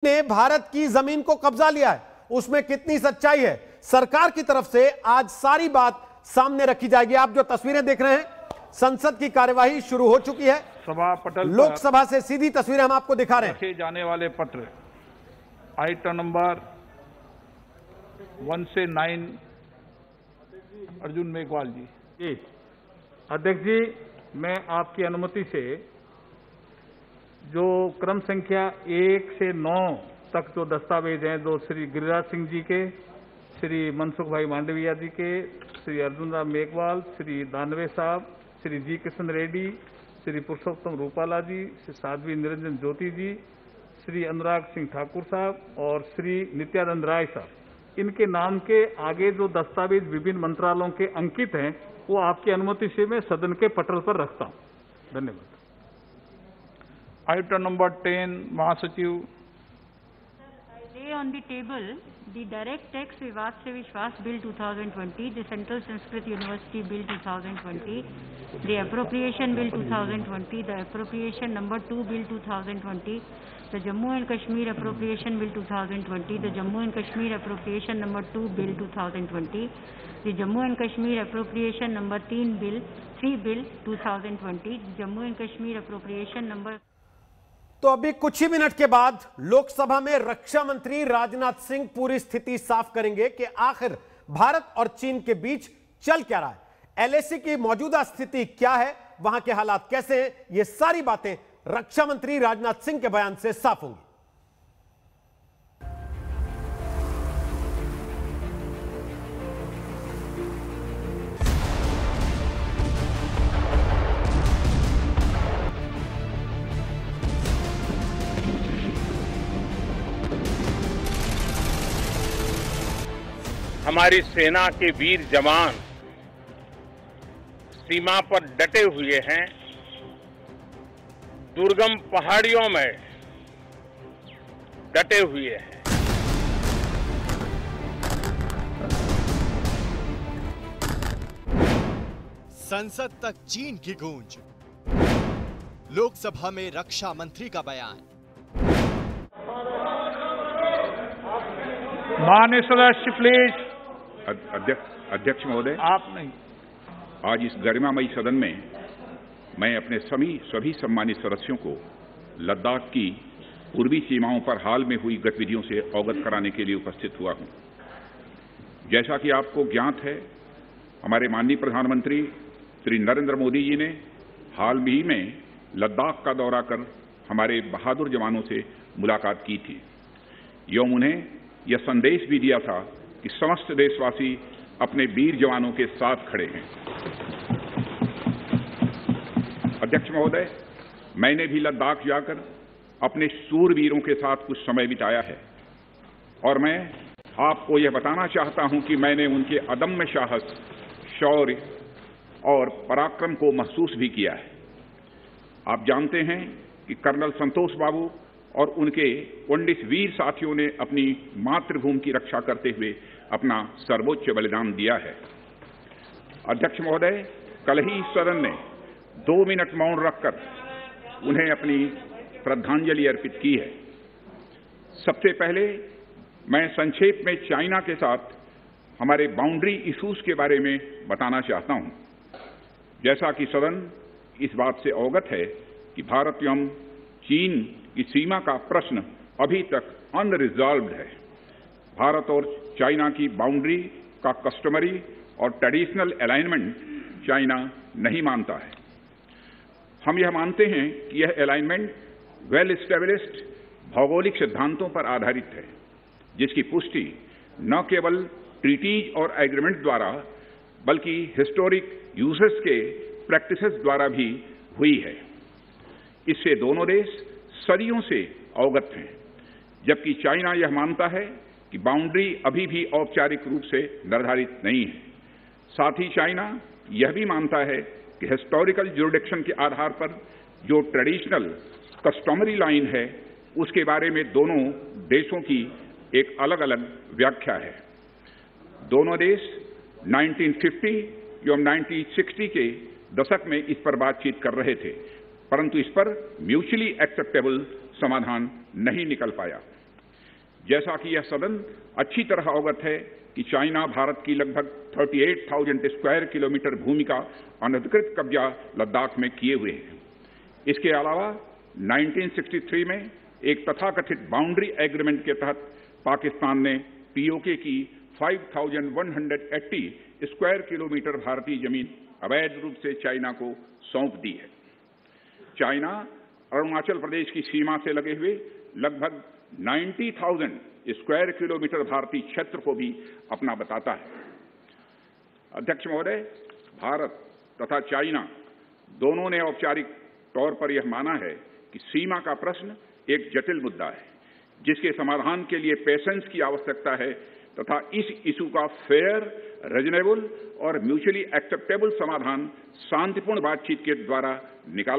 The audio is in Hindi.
ने भारत की जमीन को कब्जा लिया है, उसमें कितनी सच्चाई है, सरकार की तरफ से आज सारी बात सामने रखी जाएगी। आप जो तस्वीरें देख रहे हैं, संसद की कार्यवाही शुरू हो चुकी है। सभा पटल लोकसभा से सीधी तस्वीरें हम आपको दिखा रहे हैं। रखे जाने वाले पत्र आइटम नंबर 1 से 9 अर्जुन मेघवाल जी। अध्यक्ष जी, मैं आपकी अनुमति से जो क्रम संख्या 1 से 9 तक जो दस्तावेज हैं, जो श्री गिरिराज सिंह जी के, श्री मनसुख भाई मांडविया जी के, श्री अर्जुन राम मेघवाल, श्री दानवे साहब, श्री जी किशन रेड्डी, श्री पुरुषोत्तम रूपाला जी, श्री साध्वी निरंजन ज्योति जी, श्री अनुराग सिंह ठाकुर साहब और श्री नित्यानंद राय साहब, इनके नाम के आगे जो दस्तावेज विभिन्न मंत्रालयों के अंकित हैं, वो आपकी अनुमति से मैं सदन के पटल पर रखता हूं। धन्यवाद। आइटम नंबर 10 महासचिव। Lay on the table the Direct Tax Vivad se Vishwas Bill 2020, the Central Sanskrit University Bill 2020, the Appropriation Bill 2020, the Appropriation Number 2 Bill 2020, the Jammu and Kashmir Appropriation Bill 2020, the Jammu and Kashmir Appropriation Number 2 Bill 2020, the Jammu and Kashmir Appropriation Number 3 Bill 2020, the Jammu and Kashmir Appropriation Number। तो अभी कुछ ही मिनट के बाद लोकसभा में रक्षा मंत्री राजनाथ सिंह पूरी स्थिति साफ करेंगे कि आखिर भारत और चीन के बीच चल क्या रहा है, एलएसी की मौजूदा स्थिति क्या है, वहां के हालात कैसे हैं, ये सारी बातें रक्षा मंत्री राजनाथ सिंह के बयान से साफ होंगी। हमारी सेना के वीर जवान सीमा पर डटे हुए हैं। दुर्गम पहाड़ियों में डटे हुए हैं। संसद तक चीन की गूंज, लोकसभा में रक्षा मंत्री का बयान। माननीय सदस्य प्लीज। अध्यक्ष महोदय, आप नहीं। आज इस गरिमामयी सदन में मैं अपने सभी सम्मानित सदस्यों को लद्दाख की पूर्वी सीमाओं पर हाल में हुई गतिविधियों से अवगत कराने के लिए उपस्थित हुआ हूं। जैसा कि आपको ज्ञात है, हमारे माननीय प्रधानमंत्री श्री नरेंद्र मोदी जी ने हाल ही में लद्दाख का दौरा कर हमारे बहादुर जवानों से मुलाकात की थी एवं उन्हें यह संदेश भी दिया था कि समस्त देशवासी अपने वीर जवानों के साथ खड़े हैं। अध्यक्ष महोदय, मैंने भी लद्दाख जाकर अपने शूरवीरों के साथ कुछ समय बिताया है और मैं आपको यह बताना चाहता हूं कि मैंने उनके अदम्य साहस, शौर्य और पराक्रम को महसूस भी किया है। आप जानते हैं कि कर्नल संतोष बाबू और उनके 19 वीर साथियों ने अपनी मातृभूमि की रक्षा करते हुए अपना सर्वोच्च बलिदान दिया है। अध्यक्ष महोदय, कल ही सदन ने 2 मिनट मौन रखकर उन्हें अपनी श्रद्धांजलि अर्पित की है। सबसे पहले मैं संक्षेप में चाइना के साथ हमारे बाउंड्री इश्यूज के बारे में बताना चाहता हूं। जैसा कि सदन इस बात से अवगत है कि भारत एवं चीन की सीमा का प्रश्न अभी तक अनरिजॉल्व्ड है। भारत और चाइना की बाउंड्री का कस्टमरी और ट्रेडिशनल अलाइनमेंट चाइना नहीं मानता है। हम यह मानते हैं कि यह अलाइनमेंट वेल एस्टेब्लिश्ड भौगोलिक सिद्धांतों पर आधारित है, जिसकी पुष्टि न केवल ट्रीटीज और एग्रीमेंट द्वारा बल्कि हिस्टोरिक यूजेस के प्रैक्टिसेस द्वारा भी हुई है। इससे दोनों देश सदियों से अवगत हैं, जबकि चाइना यह मानता है कि बाउंड्री अभी भी औपचारिक रूप से निर्धारित नहीं है। साथ ही चाइना यह भी मानता है कि हिस्टोरिकल ज्यूरिडिक्शन के आधार पर जो ट्रेडिशनल कस्टमरी लाइन है, उसके बारे में दोनों देशों की एक अलग अलग व्याख्या है। दोनों देश 1950 एवं 1960 के दशक में इस पर बातचीत कर रहे थे, परंतु इस पर म्यूचुअली एक्सेप्टेबल समाधान नहीं निकल पाया। जैसा कि यह सदन अच्छी तरह अवगत है कि चाइना भारत की लगभग 38,000 स्क्वायर किलोमीटर भूमि का अनधिकृत कब्जा लद्दाख में किए हुए है। इसके अलावा 1963 में एक तथाकथित बाउंड्री एग्रीमेंट के तहत पाकिस्तान ने पीओके की 5,180 स्क्वायर किलोमीटर भारतीय जमीन अवैध रूप से चाइना को सौंप दी है। चाइना अरुणाचल प्रदेश की सीमा से लगे हुए लगभग 90,000 स्क्वायर किलोमीटर भारतीय क्षेत्र को भी अपना बताता है। अध्यक्ष महोदय, भारत तथा चाइना दोनों ने औपचारिक तौर पर यह माना है कि सीमा का प्रश्न एक जटिल मुद्दा है जिसके समाधान के लिए पेशेंस की आवश्यकता है तथा इस इशू का फेयर, रीजनेबल और म्यूचुअली एक्सेप्टेबल समाधान शांतिपूर्ण बातचीत के द्वारा निकाला